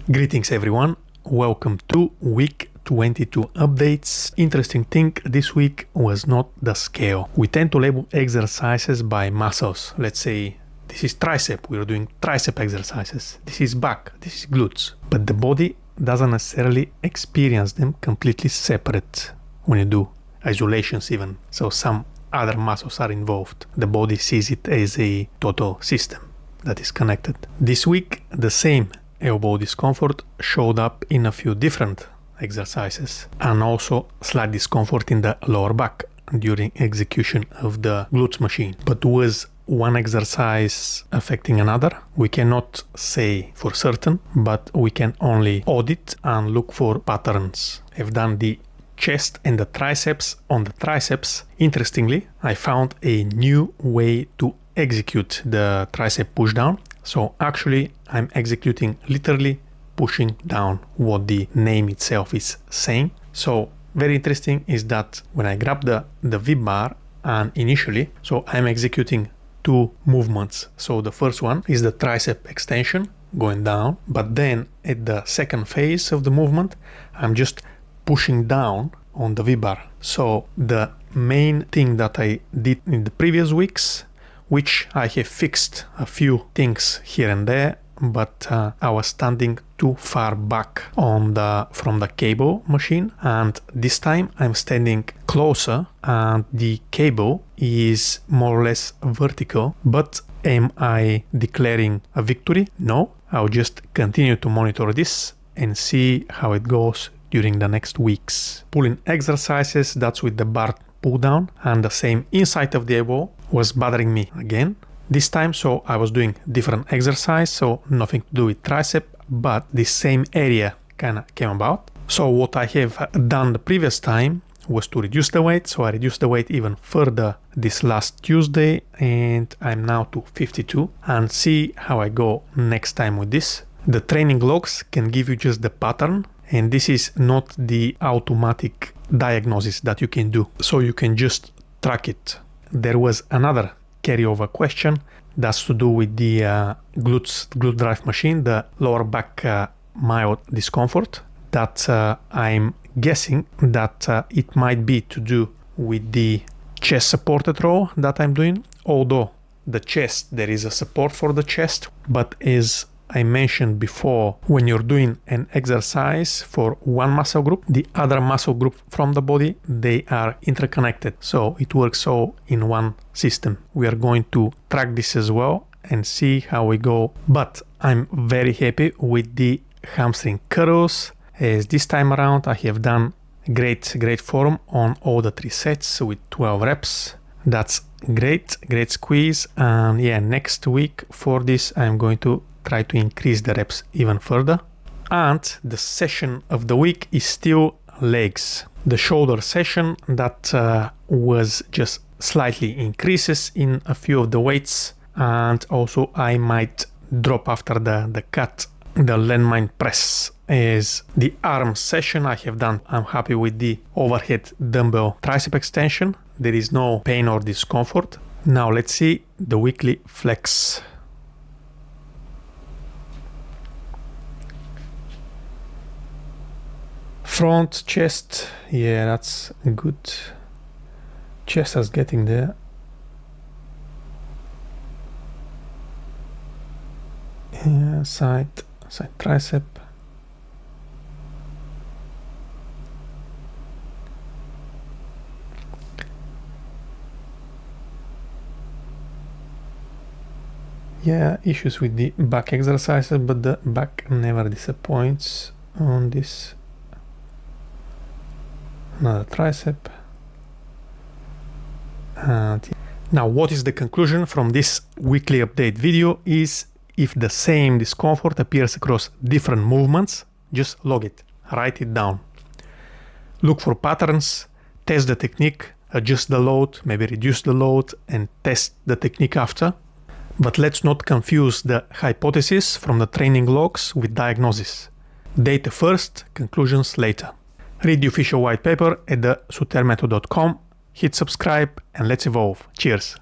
Greetings everyone, welcome to week 22 updates. Interesting thing this week was not the scale. We tend to label exercises by muscles. Let's say this is tricep, we're doing tricep exercises. This is back, this is glutes. But the body doesn't necessarily experience them completely separate when you do isolations even. So some other muscles are involved. The body sees it as a total system that is connected. This week, the same elbow discomfort showed up in a few different exercises, and also slight discomfort in the lower back during execution of the glutes machine. But was one exercise affecting another? We cannot say for certain, but we can only audit and look for patterns. I've done the chest and the triceps. On the triceps, interestingly, I found a new way to execute the tricep push down. So actually I'm executing literally pushing down what the name itself is saying. So very interesting is that when I grab the V-bar and initially, so I'm executing two movements. So the first one is the tricep extension going down, but then at the second phase of the movement, I'm just pushing down on the V-bar. So the main thing that I did in the previous weeks, which I have fixed a few things here and there, but I was standing too far back from the cable machine, and this time I'm standing closer and the cable is more or less vertical. But am I declaring a victory? No, I'll just continue to monitor this and see how it goes during the next weeks. Pulling exercises, that's with the bar pull down, and the same inside of the elbow was bothering me again this time. So I was doing different exercise, so nothing to do with tricep, but the same area kind of came about. So what I have done the previous time was to reduce the weight. So I reduced the weight even further this last Tuesday, and I'm now to 52, and see how I go next time with this. The training logs can give you just the pattern, and this is not the automatic diagnosis that you can do. So you can just track it. There was another carryover question that's to do with the glute drive machine, the lower back mild discomfort, that I'm guessing that it might be to do with the chest supported row that I'm doing. Although the chest, there is a support for the chest, but as I mentioned before, when you're doing an exercise for one muscle group, the other muscle group from the body, they are interconnected. So it works all in one system. We are going to track this as well and see how we go. But I'm very happy with the hamstring curls, as this time around I have done great form on all the 3 sets with 12 reps. That's great squeeze. And yeah, next week for this I'm going to try to increase the reps even further. And the session of the week is still legs. The shoulder session that was just slightly increases in a few of the weights, and also I might drop after the cut the landmine press. As the arm session I have done, I'm happy with the overhead dumbbell tricep extension. There is no pain or discomfort. Now let's see the weekly flex. Front chest, yeah, that's good. Chest is getting there. Yeah, side tricep. Yeah, issues with the back exercises, but the back never disappoints on this. Another tricep. And now what is the conclusion from this weekly update video is, if the same discomfort appears across different movements, just log it, write it down. Look for patterns, test the technique, adjust the load, maybe reduce the load, and test the technique after. But let's not confuse the hypothesis from the training logs with diagnosis. Data first, conclusions later. Read the official white paper at the sotermethod.com, hit subscribe, and let's evolve. Cheers!